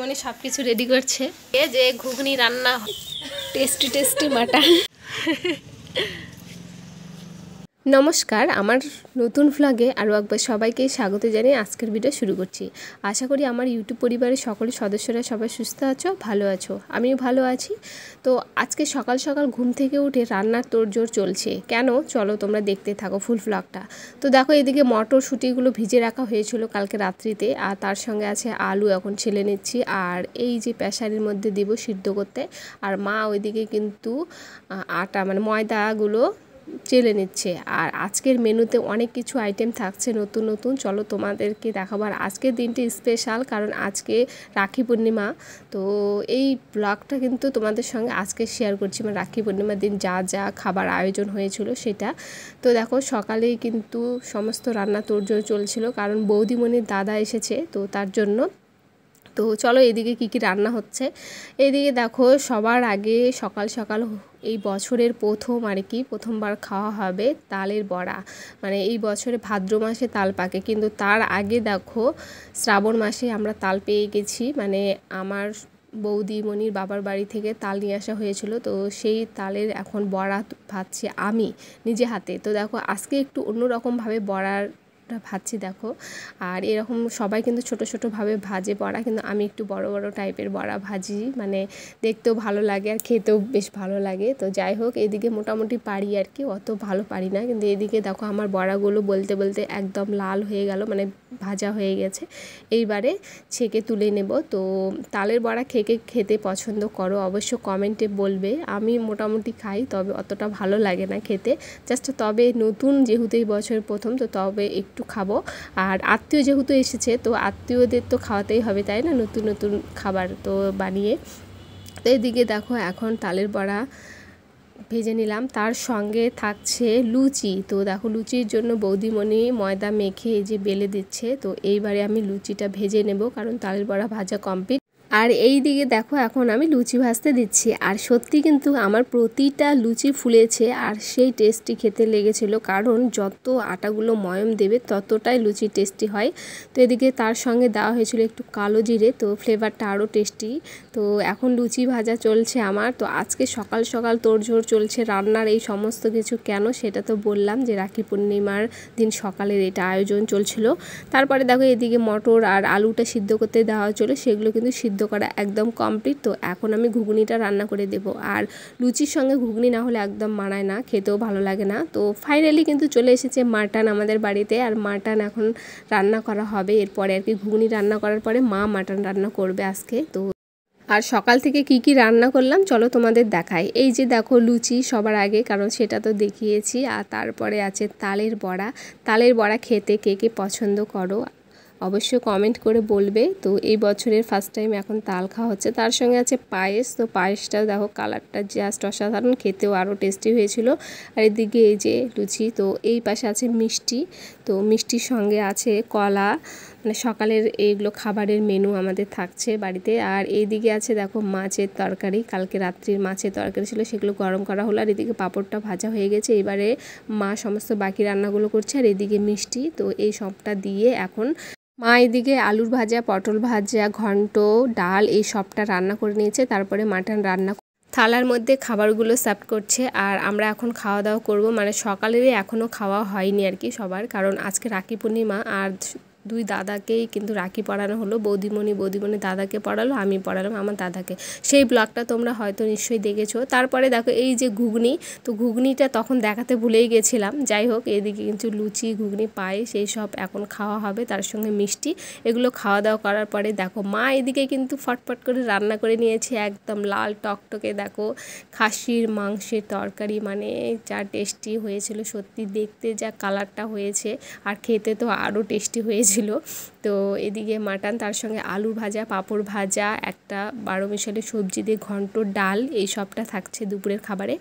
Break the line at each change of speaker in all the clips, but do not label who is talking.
মানে সব কিছু রেডি করছে এ যে ঘুগনি রান্না টেস্টি টেস্টি মাটন। নমস্কার, আমার নতুন ভ্লগে আরও একবার সবাইকে স্বাগত জানিয়ে আজকের ভিডিও শুরু করছি। আশা করি আমার ইউটিউব পরিবারের সকল সদস্যরা সবাই সুস্থ আছো, ভালো আছো, আমিও ভালো আছি। তো আজকে সকাল সকাল ঘুম থেকে উঠে রান্নার তোড়জোড় চলছে। কেন, চলো তোমরা দেখতে থাকো ফুল ভ্লগটা। তো দেখো, এদিকে মটরশুঁটিগুলো ভিজে রাখা হয়েছিল কালকে রাত্রিতে, আর তার সঙ্গে আছে আলু এখন ছেলে নিচ্ছি, আর এই যে প্রেসারের মধ্যে দিব সিদ্ধ করতে। আর মা ওইদিকে কিন্তু আটা মানে ময়দাগুলো চেলে নিচ্ছে। আর আজকের মেনুতে অনেক কিছু আইটেম থাকছে নতুন নতুন, চলো তোমাদেরকে দেখাবার। আজকের দিনটি স্পেশাল, কারণ আজকে রাখি পূর্ণিমা। তো এই ব্লগটা কিন্তু তোমাদের সঙ্গে আজকে শেয়ার করছি, মানে রাখি পূর্ণিমার দিন যা যা খাবার আয়োজন হয়েছিল সেটা। তো দেখো, সকালেই কিন্তু সমস্ত রান্না তোড়জোড় চলছিল, কারণ বৌদিমণির দাদা এসেছে, তো তার জন্য। তো চলো এদিকে কি কি রান্না হচ্ছে। এদিকে দেখো, সবার আগে সকাল সকাল এই বছরের প্রথম আর কি প্রথমবার খাওয়া হবে তালের বড়া। মানে এই বছরে ভাদ্র মাসে তাল পাকে, কিন্তু তার আগে দেখো শ্রাবণ মাসে আমরা তাল পেয়ে গেছি। মানে আমার বৌদিমণির বাবার বাড়ি থেকে তাল নিয়ে আসা হয়েছিল, তো সেই তালের এখন বড়া ভাজছি আমি নিজে হাতে। তো দেখো আজকে একটু অন্যরকমভাবে বড়ার ভাজছি দেখো। আর এরকম সবাই কিন্তু ছোট ছোটোভাবে ভাজে বড়া, কিন্তু আমি একটু বড় বড় টাইপের বড়া ভাজি, মানে দেখতেও ভালো লাগে আর খেতেও বেশ ভালো লাগে। তো যাই হোক, এদিকে মোটামুটি পারি আর কি, অত ভালো পারি না। কিন্তু এদিকে দেখো আমার বড়াগুলো বলতে বলতে একদম লাল হয়ে গেল, মানে ভাজা হয়ে গেছে। এইবারে ছেঁকে তুলে নেব। তো তালের বড়া খেতে পছন্দ করো অবশ্য কমেন্টে বলবে। আমি মোটামুটি খাই, তবে অতটা ভালো লাগে না খেতে, জাস্ট তবে নতুন যেহেতু এই বছর প্রথম, তো তবে একটু খাবো। আর আত্মীয় যেহেতু এসেছে, তো আত্মীয়দের তো খাওয়াতেই হবে, তাই না, নতুন নতুন খাবার তো বানিয়ে। তো এদিকে দেখো এখন তালের বড়া ভেজে নিলাম, তার সঙ্গে থাকছে লুচি। তো দেখো লুচির জন্য বৌদিমণি ময়দা মেখে এই যে বেলে দিচ্ছে। তো এইবারে আমি লুচিটা ভেজে নেব, কারণ তালের বড়া ভাজা কমপ্লিট। আর এই দিকে দেখো এখন আমি লুচি ভাজতে দিচ্ছি। আর সত্যি কিন্তু আমার প্রতিটা লুচি ফুলেছে, আর সেই টেস্টি খেতে লেগেছিল, কারণ যত আটাগুলো ময়ম দেবে ততটাই লুচি টেস্টি হয়। তো এদিকে তার সঙ্গে দেওয়া হয়েছিল একটু কালো জিরে, তো ফ্লেভারটা আরও টেস্টি। তো এখন লুচি ভাজা চলছে আমার। তো আজকে সকাল সকাল তোড়জোড় চলছে রান্নার এই সমস্ত কিছু। কেন সেটা তো বললাম, যে রাখি পূর্ণিমার দিন সকালের এটা আয়োজন চলছিল। তারপরে দেখো এদিকে মটর আর আলুটা সিদ্ধ করতে দেওয়া হয়েছিল, সেগুলো কিন্তু সিদ্ধ করা একদম কমপ্লিট। তো এখন আমি ঘুগনিটা রান্না করে দেব। আর লুচির সঙ্গে ঘুগনি না হলে একদম মানায় না, খেতেও ভালো লাগে না। তো ফাইনালি কিন্তু চলে এসেছে মাটন আমাদের বাড়িতে, আর মাটন এখন রান্না করা হবে। এরপরে আর কি ঘুগনি রান্না করার পরে মা মাটন রান্না করবে আজকে। তো আর সকাল থেকে কি কি রান্না করলাম চলো তোমাদের দেখাই। এই যে দেখো লুচি সবার আগে, কারণ সেটা তো দেখিয়েছি। আর তারপরে আছে তালের বড়া। তালের বড়া খেতে কে কে পছন্দ করো অবশ্যই কমেন্ট করে বলবে। তো এই বছরের ফার্স্ট টাইম এখন তাল খাওয়া হচ্ছে। তার সঙ্গে আছে পায়েস। তো পায়েসটাও দেখো কালারটা জাস্ট অসাধারণ, খেতেও আরও টেস্টি হয়েছিল। আর এদিকে এই যে লুচি। তো এই পাশে আছে মিষ্টি। তো মিষ্টির সঙ্গে আছে কলা, মানে সকালের এইগুলো খাবারের মেনু আমাদের থাকছে বাড়িতে। আর এইদিকে আছে দেখো মাছের তরকারি, কালকে রাত্রির মাছের তরকারি ছিল, সেগুলো গরম করা হলো। আর এদিকে পাঁপড়টা ভাজা হয়ে গেছে, এবারে মা সমস্ত বাকি রান্নাগুলো করছে। আর এদিকে মিষ্টি। তো এই সবটা দিয়ে এখন মা এদিকে আলুর ভাজা, পটল ভাজা, ঘন্ট, ডাল এই সবটা রান্না করে নিয়েছে। তারপরে মাটন রান্না থালার মধ্যে খাবারগুলো সার্ভ করছে। আর আমরা এখন খাওয়া দাওয়া করব, মানে সকালেরই এখনও খাওয়া হয়নি আর কি সবার, কারণ আজকে রাখি পূর্ণিমা। আর দুই দাদাকেই কিন্তু রাখি পরানো হলো। বৌদিমণি দাদাকে পড়ালো, আমি পড়ালাম আমার দাদাকে। সেই ব্লগটা তোমরা হয়তো নিশ্চয়ই দেখেছো। তারপরে দেখো এই যে ঘুগনি, তো ঘুগনিটা তখন দেখাতে ভুলেই গেছিলাম। যাই হোক, এদিকে কিন্তু লুচি, ঘুগনি, পায়েস সেই সব এখন খাওয়া হবে, তার সঙ্গে মিষ্টি। এগুলো খাওয়া দাওয়া করার পরে দেখো মা এদিকে কিন্তু ফটফট করে রান্না করে নিয়েছে, একদম লাল টকটকে দেখো খাসির মাংসের তরকারি, মানে যা টেস্টি হয়েছিল সত্যি, দেখতে যা কালারটা হয়েছে আর খেতে তো আরও টেস্টি হয়েছিল। তো এদিকে মাটন, তার সঙ্গে আলু ভাজা, পাঁপড় ভাজা, একটা 12 মিশালি সবজি দিয়ে ঘন্ট, ডাল এই সবটা থাকছে দুপুরের খাবারে।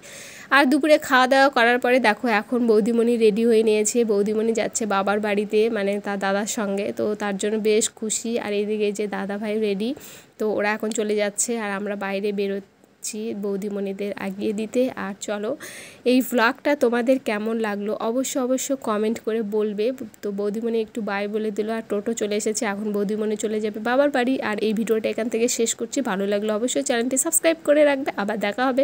আর দুপুরে খাওয়া দাওয়া করার পরে দেখো এখন বৌদিমণি রেডি হয়ে নিয়েছে। বৌদিমণি যাচ্ছে বাবার বাড়িতে, মানে তার দাদার সঙ্গে, তো তার জন্য বেশ খুশি। আর এদিকে যে দাদা ভাই রেডি, তো ওরা এখন চলে যাচ্ছে আর আমরা বাইরে বেরোচ্ছি যাচ্ছি বৌদিমণিদের আগিয়ে দিতে। আর চলো এই ভ্লগটা তোমাদের কেমন লাগলো অবশ্য কমেন্ট করে বলবে। তো বৌদিমণি একটু বাই বলে দিল আর টোটো চলে এসেছে, এখন বৌদিমণি চলে যাবে বাবার বাড়ি। আর এই ভিডিওটা এখান থেকে শেষ করছি। ভালো লাগলো অবশ্যই চ্যানেলটি সাবস্ক্রাইব করে রাখবে। আবার দেখা হবে।